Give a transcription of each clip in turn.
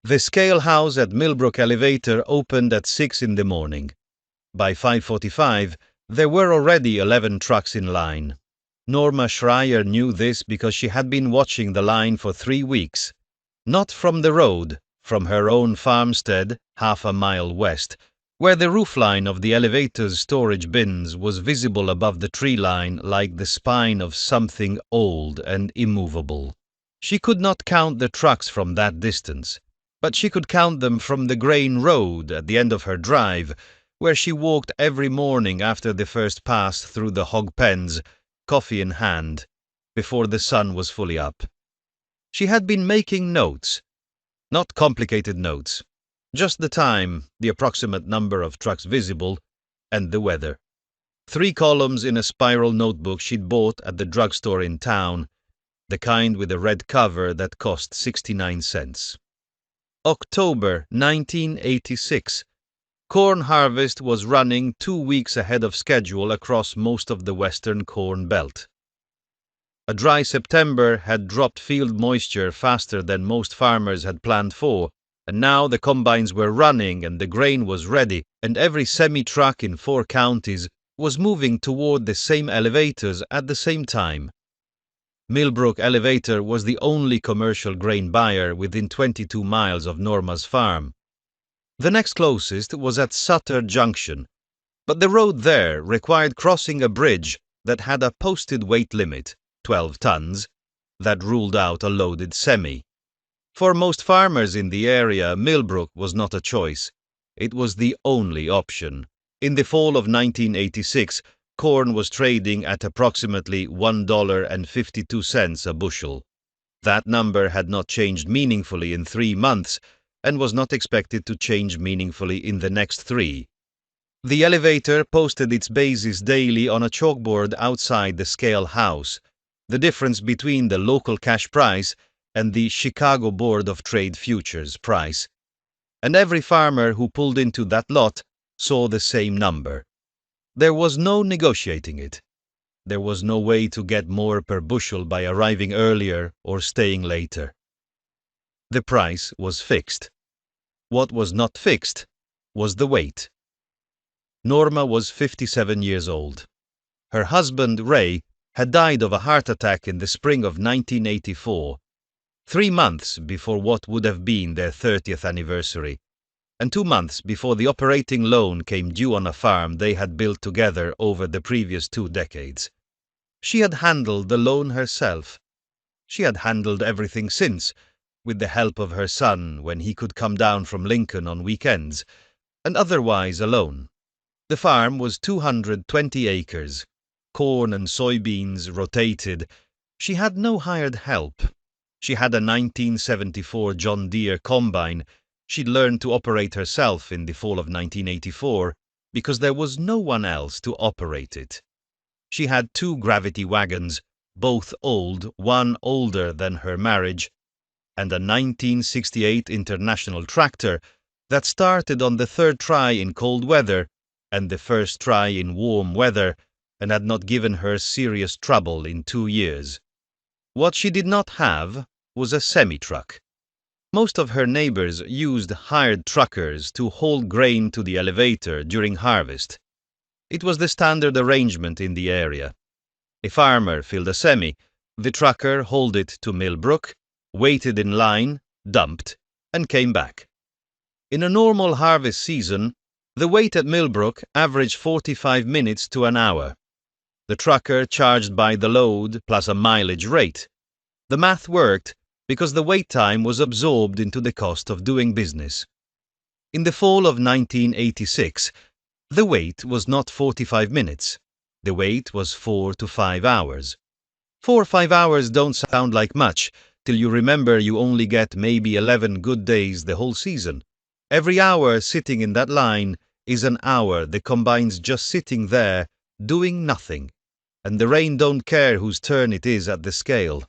The scale house at Millbrook Elevator opened at 6 in the morning. By 5:45, there were already 11 trucks in line. Norma Schreier knew this because she had been watching the line for 3 weeks. Not from the road, from her own farmstead, half a mile west, where the roofline of the elevator's storage bins was visible above the tree line like the spine of something old and immovable. She could not count the trucks from that distance, but she could count them from the grain road at the end of her drive, where she walked every morning after the first pass through the hog pens, coffee in hand, before the sun was fully up. She had been making notes, not complicated notes, just the time, the approximate number of trucks visible, and the weather. 3 columns in a spiral notebook she'd bought at the drugstore in town, the kind with a red cover that cost 69 cents. October 1986. Corn harvest was running 2 weeks ahead of schedule across most of the western corn belt. A dry September had dropped field moisture faster than most farmers had planned for, and now the combines were running and the grain was ready, and every semi-truck in 4 counties was moving toward the same elevators at the same time. Millbrook Elevator was the only commercial grain buyer within 22 miles of Norma's farm. The next closest was at Sutter Junction, but the road there required crossing a bridge that had a posted weight limit, 12 tons, that ruled out a loaded semi. For most farmers in the area, Millbrook was not a choice. It was the only option. In the fall of 1986, corn was trading at approximately $1.52 a bushel. That number had not changed meaningfully in 3 months, and was not expected to change meaningfully in the next 3. The elevator posted its basis daily on a chalkboard outside the scale house, the difference between the local cash price and the Chicago Board of Trade Futures price, and every farmer who pulled into that lot saw the same number. There was no negotiating it. There was no way to get more per bushel by arriving earlier or staying later. The price was fixed. What was not fixed was the weight. Norma was 57 years old. Her husband, Ray, had died of a heart attack in the spring of 1984, 3 months before what would have been their 30th anniversary, and 2 months before the operating loan came due on a farm they had built together over the previous 2 decades. She had handled the loan herself. She had handled everything since, with the help of her son when he could come down from Lincoln on weekends, and otherwise alone. The farm was 220 acres. Corn and soybeans rotated. She had no hired help. She had a 1974 John Deere combine she'd learned to operate herself in the fall of 1984 because there was no one else to operate it. She had 2 gravity wagons, both old, one older than her marriage, and a 1968 International tractor that started on the 3rd try in cold weather and the 1st try in warm weather and had not given her serious trouble in 2 years. What she did not have was a semi-truck. Most of her neighbors used hired truckers to haul grain to the elevator during harvest. It was the standard arrangement in the area. A farmer filled a semi, the trucker hauled it to Millbrook, waited in line, dumped, and came back. In a normal harvest season, the wait at Millbrook averaged 45 minutes to an hour. The trucker charged by the load plus a mileage rate. The math worked because the wait time was absorbed into the cost of doing business. In the fall of 1986, the wait was not 45 minutes. The wait was 4 to 5 hours. 4 or 5 hours don't sound like much till you remember you only get maybe 11 good days the whole season. Every hour sitting in that line is an hour the combine's just sitting there doing nothing, and the rain don't care whose turn it is at the scale.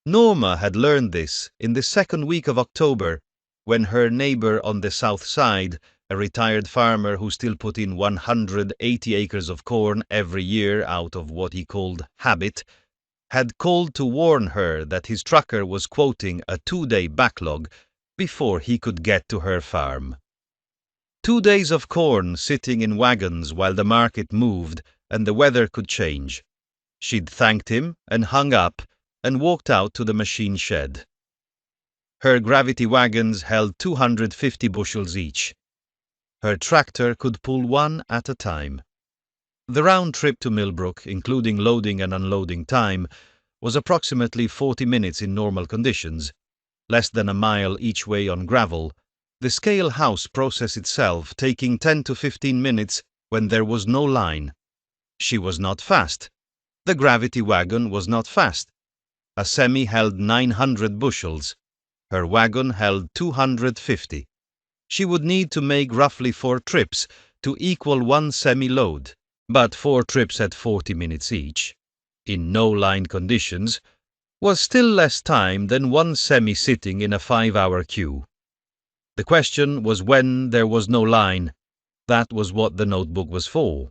Norma had learned this in the 2nd week of October, when her neighbor on the south side, a retired farmer who still put in 180 acres of corn every year out of what he called habit, had called to warn her that his trucker was quoting a 2-day backlog before he could get to her farm. 2 days of corn sitting in wagons while the market moved and the weather could change. She'd thanked him and hung up and walked out to the machine shed. Her gravity wagons held 250 bushels each. Her tractor could pull one at a time. The round trip to Millbrook, including loading and unloading time, was approximately 40 minutes in normal conditions, less than a mile each way on gravel, the scale house process itself taking 10 to 15 minutes when there was no line. She was not fast. The gravity wagon was not fast. A semi held 900 bushels. Her wagon held 250. She would need to make roughly 4 trips to equal one semi-load, but 4 trips at 40 minutes each, in no-line conditions, was still less time than one semi sitting in a 5-hour queue. The question was when there was no line. That was what the notebook was for.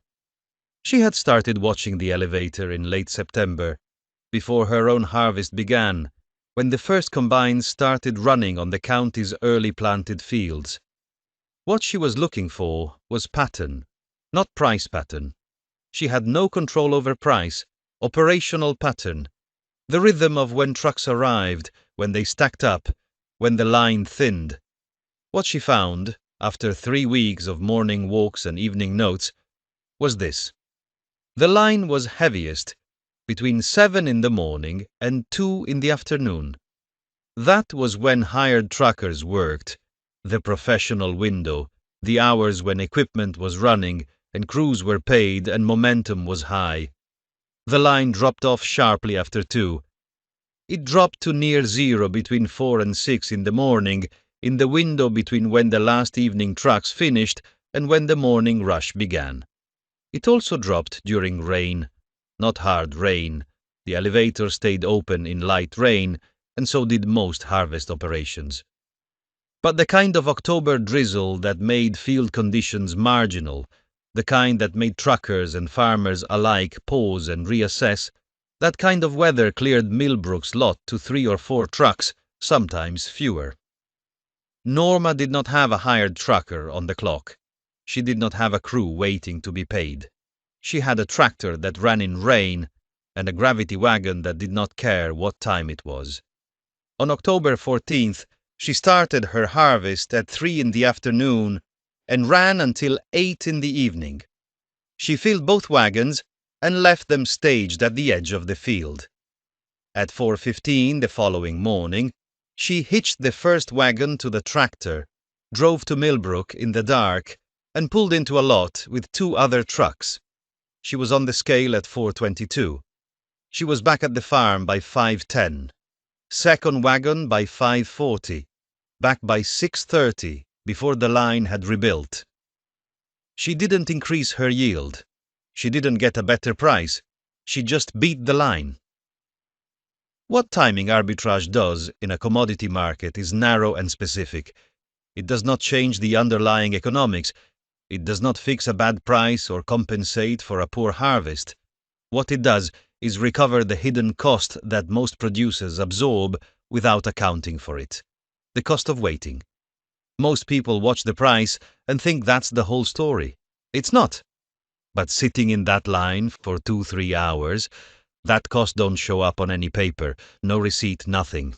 She had started watching the elevator in late September, before her own harvest began, when the first combines started running on the county's early planted fields. What she was looking for was pattern, not price pattern. She had no control over price, operational pattern, the rhythm of when trucks arrived, when they stacked up, when the line thinned. What she found, after 3 weeks of morning walks and evening notes, was this. The line was heaviest between 7 in the morning and 2 in the afternoon. That was when hired truckers worked, the professional window, the hours when equipment was running and crews were paid and momentum was high. The line dropped off sharply after 2. It dropped to near zero between 4 and 6 in the morning, in the window between when the last evening trucks finished and when the morning rush began. It also dropped during rain, not hard rain. The elevator stayed open in light rain, and so did most harvest operations. But the kind of October drizzle that made field conditions marginal, the kind that made truckers and farmers alike pause and reassess, that kind of weather cleared Millbrook's lot to 3 or 4 trucks, sometimes fewer. Norma did not have a hired trucker on the clock. She did not have a crew waiting to be paid. She had a tractor that ran in rain and a gravity wagon that did not care what time it was. On October 14th, she started her harvest at 3 in the afternoon and ran until 8 in the evening. She filled both wagons and left them staged at the edge of the field. At 4:15 the following morning, she hitched the first wagon to the tractor, drove to Millbrook in the dark, and pulled into a lot with 2 other trucks. She was on the scale at 4:22. She was back at the farm by 5:10. Second wagon by 5:40. Back by 6:30, before the line had rebuilt. She didn't increase her yield. She didn't get a better price. She just beat the line. What timing arbitrage does in a commodity market is narrow and specific. It does not change the underlying economics. It does not fix a bad price or compensate for a poor harvest. What it does is recover the hidden cost that most producers absorb without accounting for it. The cost of waiting. Most people watch the price and think that's the whole story. It's not. But sitting in that line for 2-3 hours, that cost don't show up on any paper, no receipt, nothing.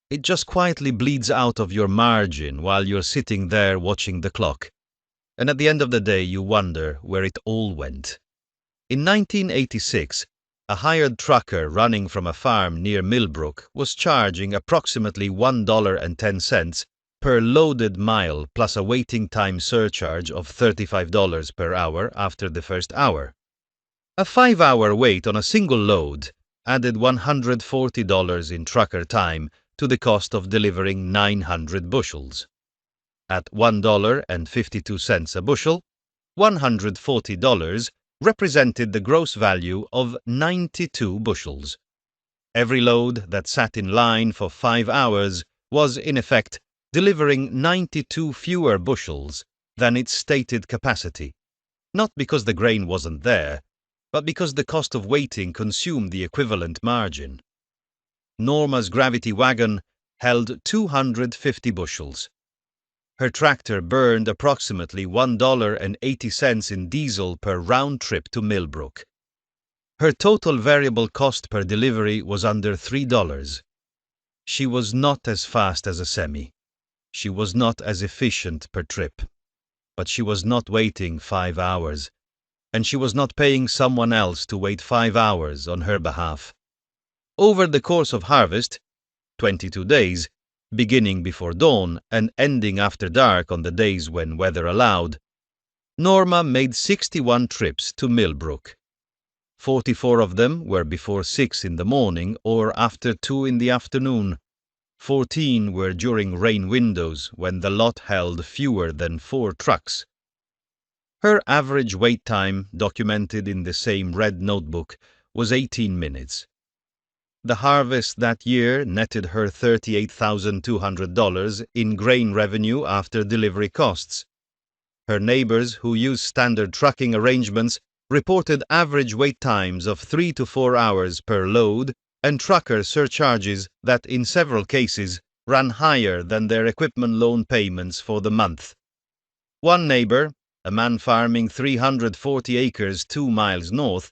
It just quietly bleeds out of your margin while you're sitting there watching the clock. And at the end of the day, you wonder where it all went. In 1986, a hired trucker running from a farm near Millbrook was charging approximately $1.10 per loaded mile plus a waiting time surcharge of $35 per hour after the first hour. A 5-hour wait on a single load added $140 in trucker time to the cost of delivering 900 bushels. At $1.52 a bushel, $140 represented the gross value of 92 bushels. Every load that sat in line for 5 hours was, in effect, delivering 92 fewer bushels than its stated capacity, not because the grain wasn't there, but because the cost of waiting consumed the equivalent margin. Norma's gravity wagon held 250 bushels. Her tractor burned approximately $1.80 in diesel per round trip to Millbrook. Her total variable cost per delivery was under $3. She was not as fast as a semi. She was not as efficient per trip. But she was not waiting 5 hours, and she was not paying someone else to wait 5 hours on her behalf. Over the course of harvest, 22 days, beginning before dawn and ending after dark on the days when weather allowed, Norma made 61 trips to Millbrook. 44 of them were before 6 in the morning or after 2 in the afternoon. 14 were during rain windows when the lot held fewer than 4 trucks. Her average wait time, documented in the same red notebook, was 18 minutes. The harvest that year netted her $38,200 in grain revenue after delivery costs. Her neighbors who use standard trucking arrangements reported average wait times of 3 to 4 hours per load and trucker surcharges that in several cases ran higher than their equipment loan payments for the month. One neighbor, a man farming 340 acres 2 miles north,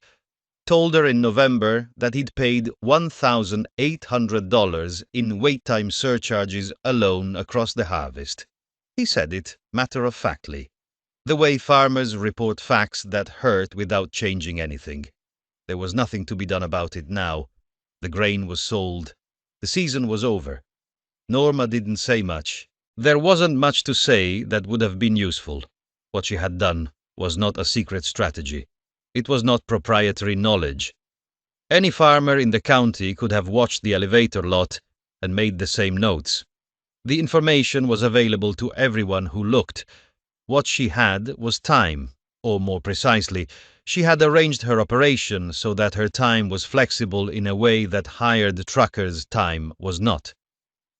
told her in November that he'd paid $1,800 in wait time surcharges alone across the harvest. He said it matter-of-factly, the way farmers report facts that hurt without changing anything. There was nothing to be done about it now. The grain was sold. The season was over. Norma didn't say much. There wasn't much to say that would have been useful. What she had done was not a secret strategy. It was not proprietary knowledge. Any farmer in the county could have watched the elevator lot and made the same notes. The information was available to everyone who looked. What she had was time, or more precisely, she had arranged her operation so that her time was flexible in a way that hired truckers' time was not.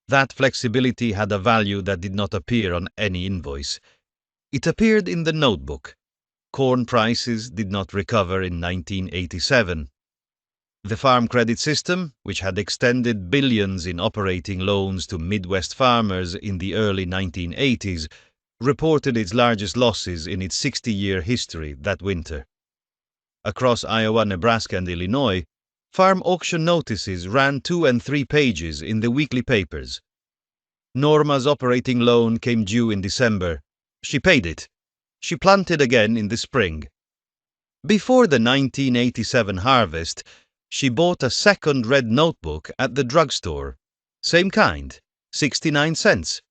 That flexibility had a value that did not appear on any invoice. It appeared in the notebook. Corn prices did not recover in 1987. The Farm Credit System, which had extended billions in operating loans to Midwest farmers in the early 1980s, reported its largest losses in its 60-year history that winter. Across Iowa, Nebraska, and Illinois, farm auction notices ran 2 and 3 pages in the weekly papers. Norma's operating loan came due in December. She paid it. She planted again in the spring. Before the 1987 harvest, she bought a second red notebook at the drugstore. Same kind, 69 cents.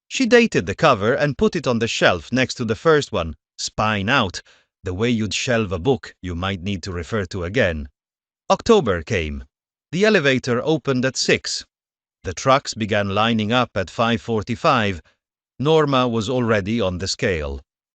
She dated the cover and put it on the shelf next to the first one, spine out, the way you'd shelve a book you might need to refer to again. October came. The elevator opened at 6. The trucks began lining up at 5:45. Norma was already on the scale.